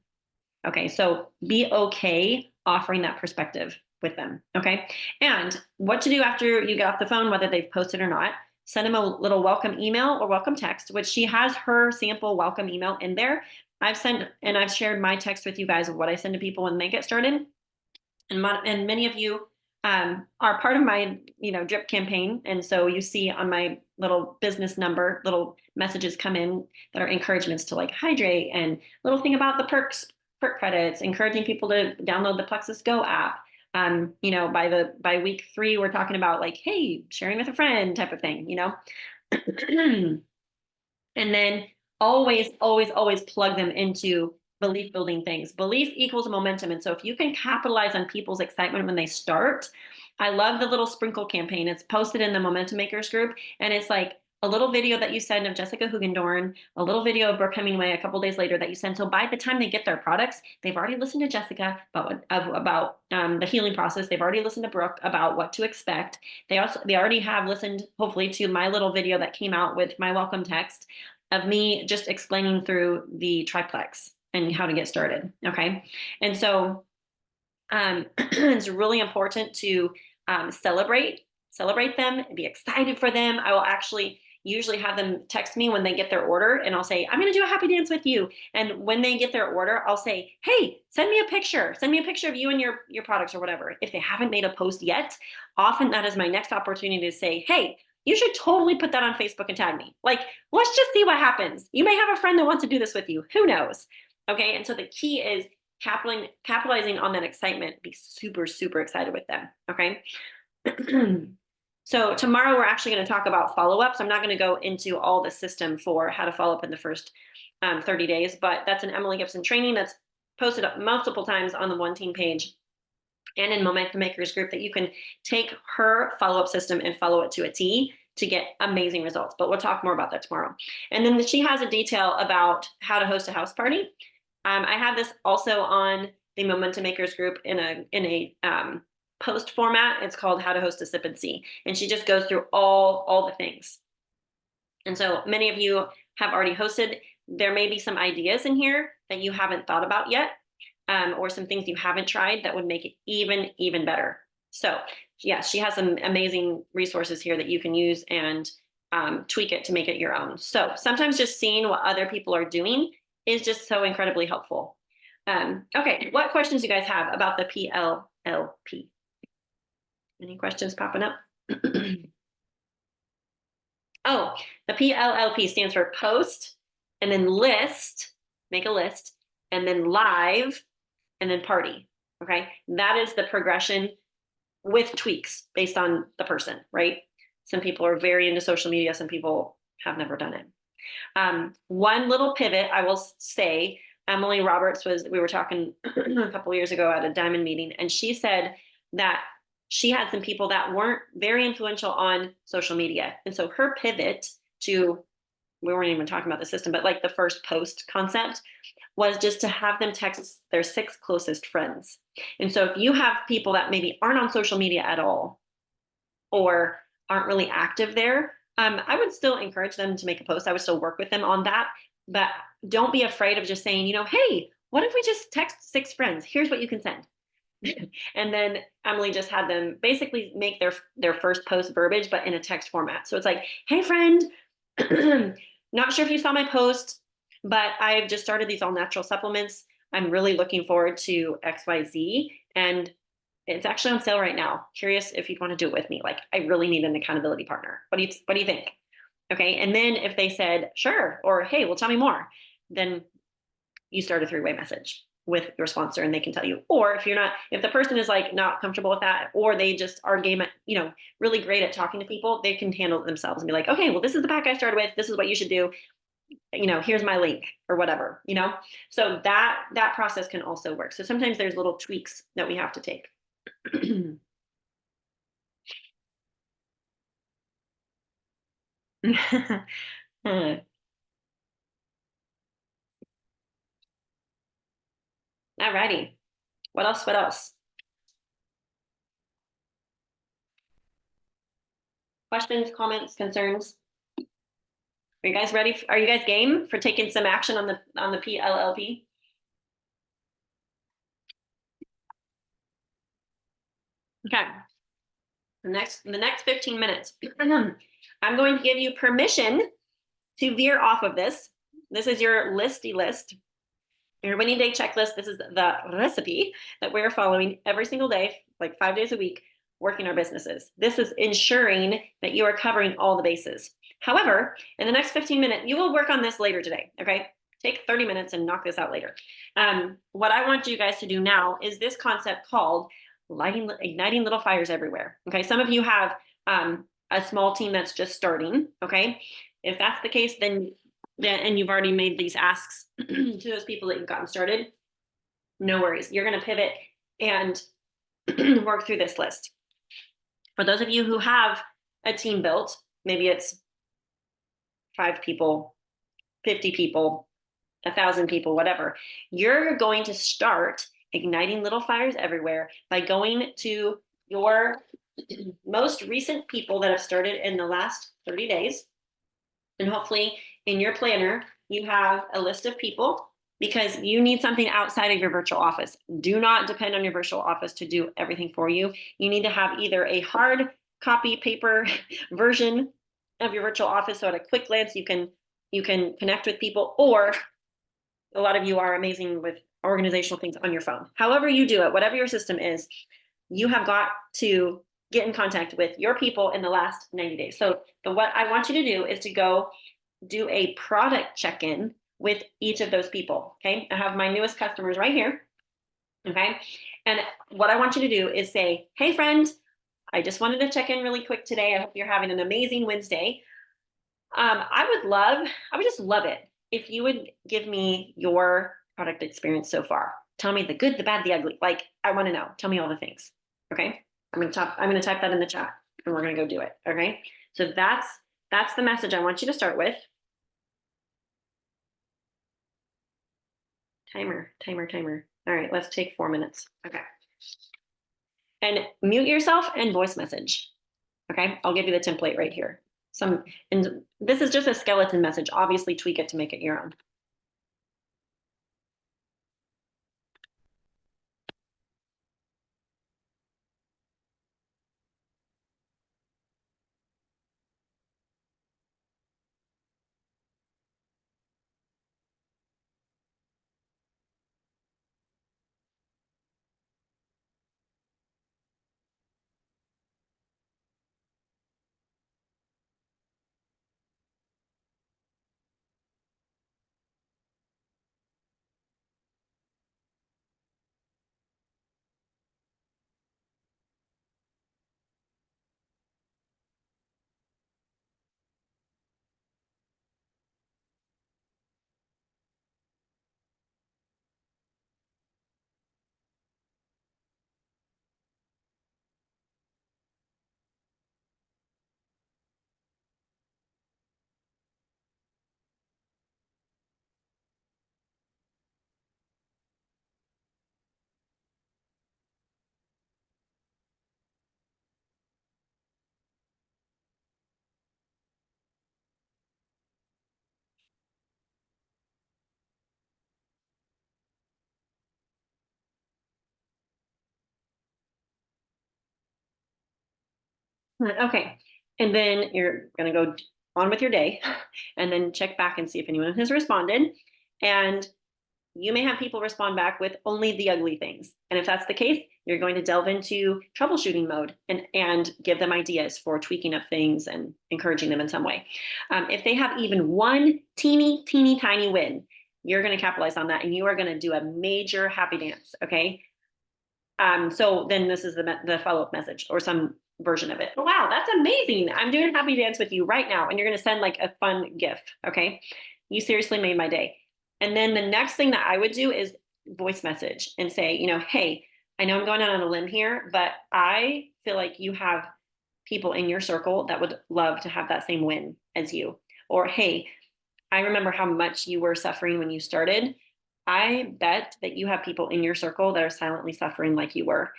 Okay, so be okay offering that perspective with them. Okay, and what to do after you get off the phone, whether they've posted or not, send them a little welcome email or welcome text, which she has her sample welcome email in there. I've shared my text with you guys of what I send to people when they get started. And many of you are part of my, you know, drip campaign. And so you see on my little business number, little messages come in that are encouragements to like hydrate, and little thing about the perk credits, encouraging people to download the Plexus Go app. You know, by week 3, we're talking about like, hey, sharing with a friend type of thing, you know. And then always plug them into belief building things. Belief equals momentum. And so if you can capitalize on people's excitement when they start, I love the little sprinkle campaign. It's posted in the Momentum Makers group. And it's like, a little video that you send of Jessica Hugendorn, a little video of Brooke Hemingway a couple days later that you send. So by the time they get their products, they've already listened to Jessica about the healing process. They've already listened to Brooke about what to expect. They already have listened, hopefully, to my little video that came out with my welcome text of me just explaining through the triplex and how to get started. Okay. And so it's really important to celebrate them, be excited for them. I will actually usually have them text me when they get their order, and I'll say, I'm going to do a happy dance with you. And when they get their order, I'll say, hey, send me a picture of you and your products or whatever. If they haven't made a post yet, often that is my next opportunity to say, hey, you should totally put that on Facebook and tag me. Like, let's just see what happens. You may have a friend that wants to do this with you. Who knows? Okay. And so the key is capitalizing on that excitement. Be super, super excited with them. Okay. So tomorrow we're actually going to talk about follow-ups. I'm not going to go into all the system for how to follow up in the first 30 days, but that's an Emily Gibson training that's posted up multiple times on the One Team page and in Momentum Makers group that you can take her follow-up system and follow it to a T to get amazing results. But we'll talk more about that tomorrow. And then she has a detail about how to host a house party. I have this also on the Momentum Makers group in a post format. It's called How to Host a Sip and See. And she just goes through all the things. And so many of you have already hosted. There may be some ideas in here that you haven't thought about yet, or some things you haven't tried that would make it even better. So yeah, she has some amazing resources here that you can use and tweak it to make it your own. So sometimes just seeing what other people are doing is just so incredibly helpful. Okay, what questions do you guys have about the pllp? Any questions popping up? Oh, the pllp stands for post, and then list, make a list, and then live, and then party. Okay, that is the progression with tweaks based on the person, right? Some people are very into social media, some people have never done it. One little pivot, I will say, Emily Roberts we were talking a couple years ago at a Diamond meeting, and she said that she had some people that weren't very influential on social media. And so her pivot to, we weren't even talking about the system, but like the first post concept was just to have them text their 6 closest friends. And so if you have people that maybe aren't on social media at all or aren't really active there, I would still encourage them to make a post. I would still work with them on that, but don't be afraid of just saying, hey, what if we just text 6 friends? Here's what you can send. And then Emily just had them basically make their first post verbiage, but in a text format. So it's like, hey friend, not sure if you saw my post, but I've just started these all natural supplements. I'm really looking forward to XYZ, and it's actually on sale right now. Curious if you'd want to do it with me. Like, I really need an accountability partner. What do you think? Okay. And then if they said, sure, or hey, well, tell me more, then you start a 3-way message with your sponsor and they can tell you. Or if the person is like not comfortable with that, or they just are really great at talking to people, they can handle it themselves and be like, okay, well, this is the pack I started with. This is what you should do. Here's my link or whatever, so that process can also work. So sometimes there's little tweaks that we have to take. All righty. What else? Questions, comments, concerns? Are you guys ready? Are you guys game for taking some action on the pllp? Okay. The next 15 minutes, I'm going to give you permission to veer off of this. This is your listy list, your winning day checklist. This is the recipe that we're following every single day, like 5 days a week, working our businesses. This is ensuring that you are covering all the bases. However, in the next 15 minutes, you will work on this later today, okay? Take 30 minutes and knock this out later. What I want you guys to do now is this concept called igniting little fires everywhere. Okay, some of you have a small team that's just starting. Okay, if that's the case, then and you've already made these asks to those people that you've gotten started, no worries. You're going to pivot and work through this list. For those of you who have a team built, maybe it's 5 people, 50 people, 1,000 people, whatever. You're going to start igniting little fires everywhere by going to your most recent people that have started in the last 30 days. And hopefully in your planner, you have a list of people because you need something outside of your virtual office. Do not depend on your virtual office to do everything for you. You need to have either a hard copy paper version of your virtual office so at a quick glance you can connect with people, or a lot of you are amazing with organizational things on your phone. However you do it, whatever your system is, you have got to get in contact with your people in the last 90 days. So what I want you to do is to go do a product check-in with each of those people. Okay. I have my newest customers right here. Okay. And what I want you to do is say, hey friend, I just wanted to check in really quick today. I hope you're having an amazing Wednesday. I would just love it if you would give me your product experience so far. Tell me the good, the bad, the ugly. Like, I want to know. Tell me all the things. Okay. I'm going to type that in the chat and we're going to go do it. Okay. So that's the message I want you to start with. Timer. All right. Let's take 4 minutes. Okay. And mute yourself and voice message. Okay. I'll give you the template right here. And this is just a skeleton message. Obviously tweak it to make it your own. Okay. And then you're going to go on with your day and then check back and see if anyone has responded. And you may have people respond back with only the ugly things. And if that's the case, you're going to delve into troubleshooting mode and give them ideas for tweaking up things and encouraging them in some way. If they have even one teeny tiny win, you're going to capitalize on that and you are going to do a major happy dance. Okay. So then this is the follow-up message or some version of it. Oh, wow, that's amazing. I'm doing a happy dance with you right now. And you're going to send like a fun GIF. Okay. You seriously made my day. And then the next thing that I would do is voice message and say, hey, I know I'm going out on a limb here, but I feel like you have people in your circle that would love to have that same win as you. Or, hey, I remember how much you were suffering when you started. I bet that you have people in your circle that are silently suffering like you were.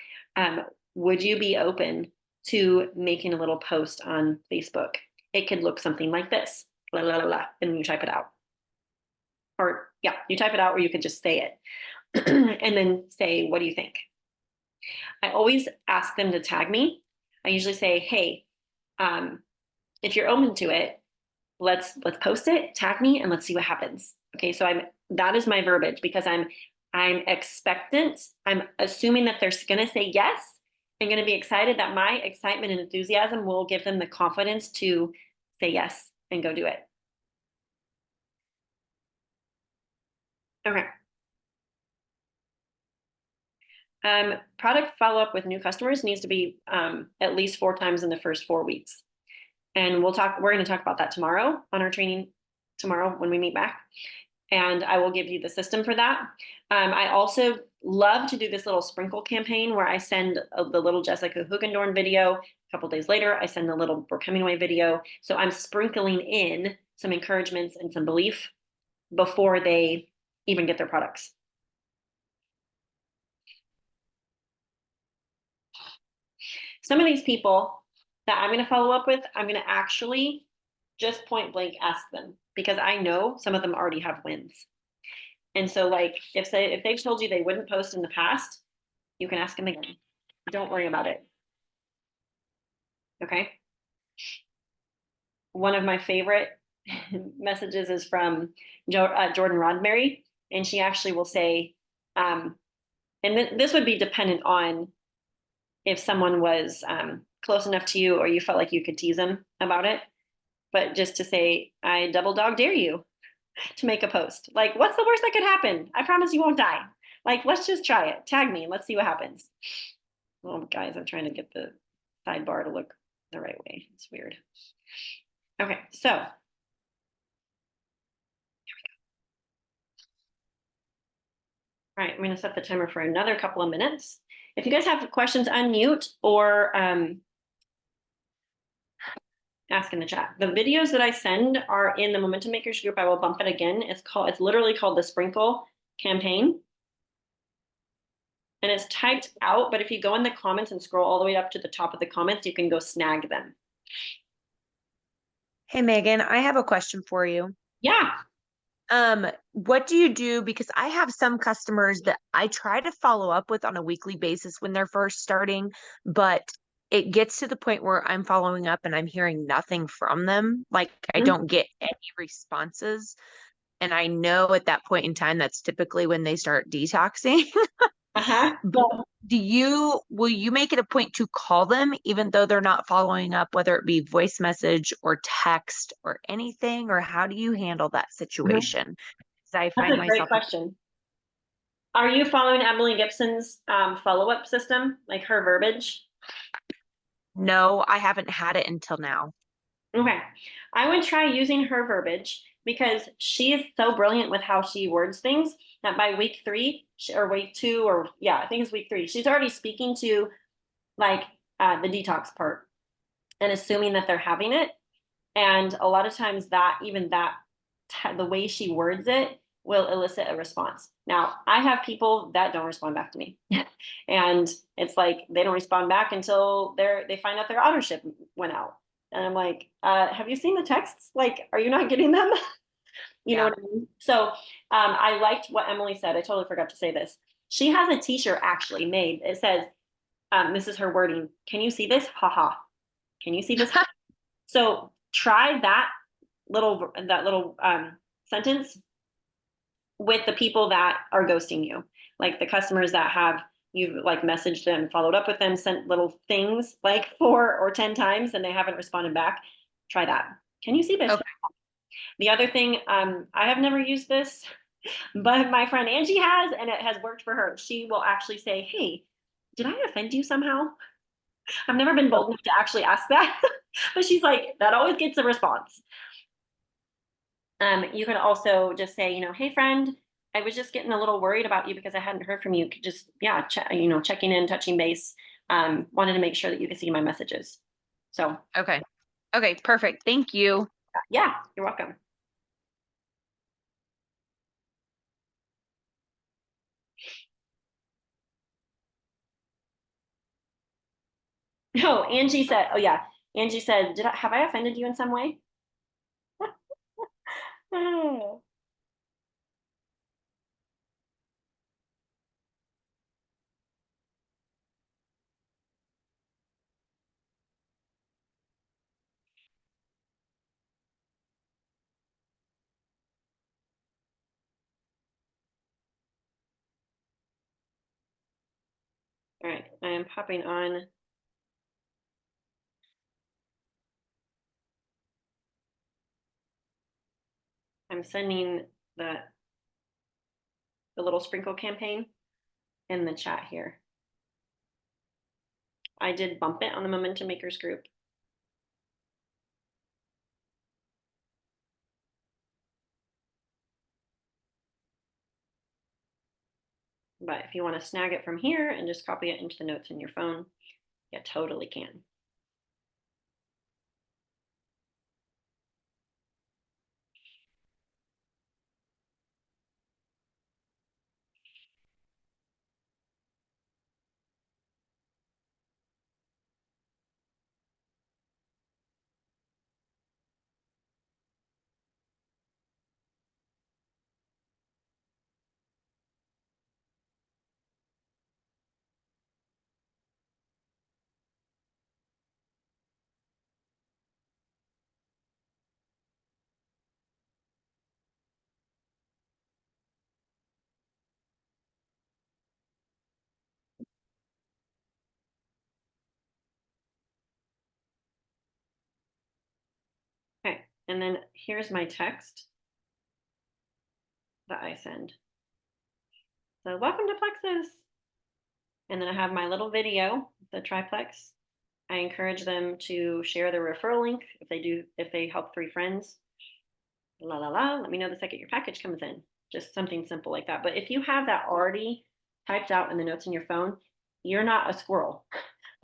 Would you be open to making a little post on Facebook? It could look something like this, la, la, la, la, and you type it out. Or yeah, you type it out, or you could just say it and then say, what do you think? I always ask them to tag me. I usually say, hey, if you're open to it, let's post it, tag me, and let's see what happens. Okay, so that is my verbiage because I'm expectant. I'm assuming that they're gonna say yes. I'm gonna be excited that my excitement and enthusiasm will give them the confidence to say yes and go do it. Okay. Product follow-up with new customers needs to be at least 4 times in the first 4 weeks. And we're going to talk about that tomorrow on our training tomorrow when we meet back. And I will give you the system for that. I also love to do this little sprinkle campaign where I send the little Jessica Hugendorn video. A couple days later, I send the little Brooke Hemingway video. So I'm sprinkling in some encouragements and some belief before they even get their products. Some of these people that I'm going to follow up with, I'm going to actually just point blank ask them, because I know some of them already have wins. And so like if they've told you they wouldn't post in the past, you can ask them again. Don't worry about it. Okay. One of my favorite messages is from Jordan Roddenberry, and she actually will say, and this would be dependent on if someone was close enough to you or you felt like you could tease them about it. But just to say, I double dog dare you to make a post. Like, what's the worst that could happen? I promise you won't die. Like, let's just try it. Tag me and let's see what happens. Oh, guys, I'm trying to get the sidebar to look the right way. It's weird. Okay, so all right, I'm going to set the timer for another couple of minutes. If you guys have questions, unmute or ask in the chat. The videos that I send are in the Momentum Makers group. I will bump it again. It's literally called the Sprinkle Campaign. And it's typed out, but if you go in the comments and scroll all the way up to the top of the comments, you can go snag them. Hey, Megan, I have a question for you. Yeah. What do you do? Because I have some customers that I try to follow up with on a weekly basis when they're first starting, but it gets to the point where I'm following up and I'm hearing nothing from them. Like I don't get any responses. And I know at that point in time, that's typically when they start detoxing. Uh-huh. But will you make it a point to call them even though they're not following up, whether it be voice message or text or anything, or how do you handle that situation? Because I That's find a great myself, question. Are you following Emily Gibson's follow-up system, like her verbiage? no, I haven't had it until now. Okay. I would try using her verbiage because she is so brilliant with how she words things that by week 3 or week 2, or yeah, I think it's week 3, she's already speaking to like the detox part and assuming that they're having it. And a lot of times the way she words it will elicit a response. Now, I have people that don't respond back to me. And it's like they don't respond back until they find out their auto ship went out. And I'm like, have you seen the texts? Like, are you not getting them? You know Yeah. what I mean? So I liked what Emily said. I totally forgot to say this. She has a t-shirt actually made. It says, this is her wording. Can you see this? Ha ha. Can you see this? So try that little sentence with the people that are ghosting you, like the customers that have you've like messaged them, followed up with them, sent little things like 4 or 10 times and they haven't responded back. Try that. Can you see this? Okay. The other thing, I have never used this, but my friend Angie has, and it has worked for her. She will actually say, hey, did I offend you somehow? I've never been bold enough to actually ask that, but she's like, that always gets a response. You can also just say, hey friend, I was just getting a little worried about you because I hadn't heard from you. Just, yeah, checking in, touching base. Wanted to make sure that you could see my messages. So, Okay. Okay. Perfect. Thank you. yeah, you're welcome. Oh, Angie said, oh yeah, Angie said, have I offended you in some way? Oh. All right, I am popping on. I'm sending the little sprinkle campaign in the chat here. I did bump it on the Momentum Makers group. But if you want to snag it from here and just copy it into the notes in your phone, you totally can. And then here's my text that I send. So welcome to Plexus. And then I have my little video, the triplex. I encourage them to share their referral link if they help 3 friends. La la la. Let me know the second your package comes in. Just something simple like that. But if you have that already typed out in the notes in your phone, you're not a squirrel.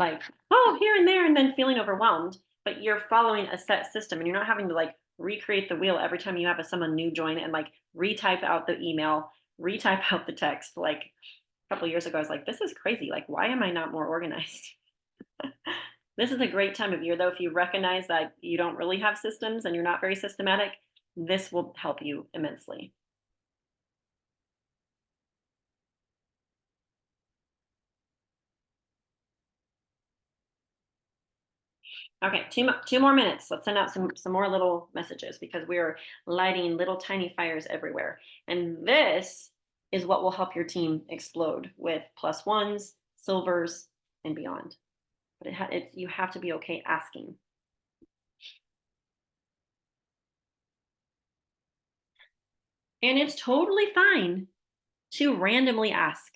Like, oh, here and there, and then feeling overwhelmed. But you're following a set system, and you're not having to like recreate the wheel every time you have someone new join and like retype out the email, retype out the text. Like a couple of years ago, I was like, this is crazy. Like, why am I not more organized? This is a great time of year, though. If you recognize that you don't really have systems and you're not very systematic, this will help you immensely. Okay, two more minutes. Let's send out some more little messages because we're lighting little tiny fires everywhere. And this is what will help your team explode with +1s, silvers, and beyond. But you have to be okay asking. And it's totally fine to randomly ask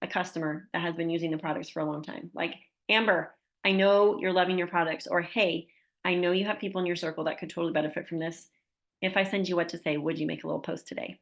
a customer that has been using the products for a long time. Like, Amber, I know you're loving your products, or hey, I know you have people in your circle that could totally benefit from this. If I send you what to say, would you make a little post today?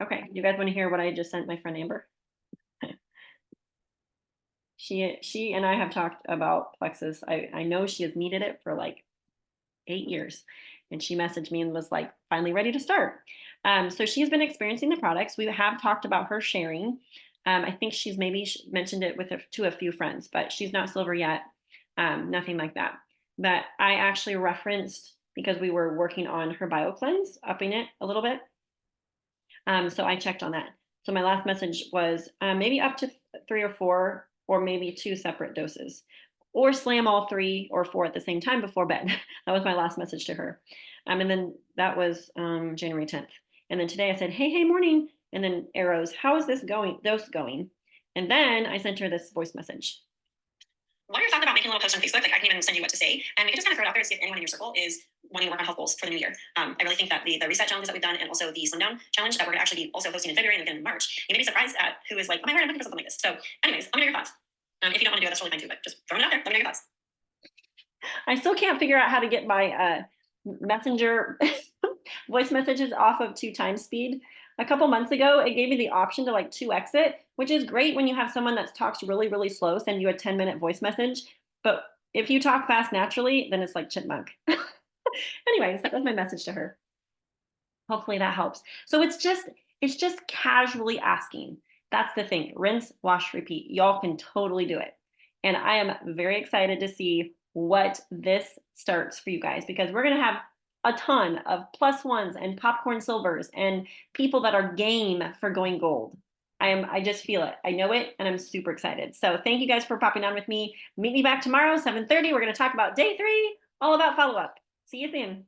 Okay, you guys want to hear what I just sent my friend Amber? She and I have talked about Plexus. I know she has needed it for like 8 years. And she messaged me and was like, finally ready to start. So she's been experiencing the products. We have talked about her sharing. I think she's maybe mentioned it to a few friends, but she's not silver yet. Nothing like that. But I actually referenced because we were working on her bio cleanse, upping it a little bit. So I checked on that. So my last message was maybe up to 3 or 4, or maybe 2 separate doses, or slam all 3 or 4 at the same time before bed. That was my last message to her. And then that was January 10th. And then today I said, hey, morning. And then arrows, how is this going? Dose going? And then I sent her this voice message. What are your thoughts about making a little post on Facebook? Like, I can even send you what to say, and we can just kind of throw it out there to see if anyone in your circle is wanting to work on health goals for the new year. I really think that the reset challenges that we've done, and also the slim down challenge that we're going to actually be also hosting in February and again in March, you may be surprised at who is like, oh my word, I'm looking for something like this. So, anyways, let me know your thoughts. If you don't want to do it, that's totally fine too. But just throwing it out there. Let me know your thoughts. I still can't figure out how to get my messenger voice messages off of 2x speed. A couple months ago, it gave me the option to like 2x it, which is great when you have someone that talks really, really slow, send you a 10-minute voice message. But if you talk fast naturally, then it's like chipmunk. Anyways, that was my message to her. Hopefully that helps. So it's just casually asking. That's the thing. Rinse, wash, repeat. Y'all can totally do it. And I am very excited to see what this starts for you guys, because we're going to have a ton of +1s and popcorn silvers and people that are game for going gold. I just feel it. I know it, and I'm super excited. So thank you guys for popping on with me. Meet me back tomorrow, 7:30. We're going to talk about day 3, all about follow-up. See you soon.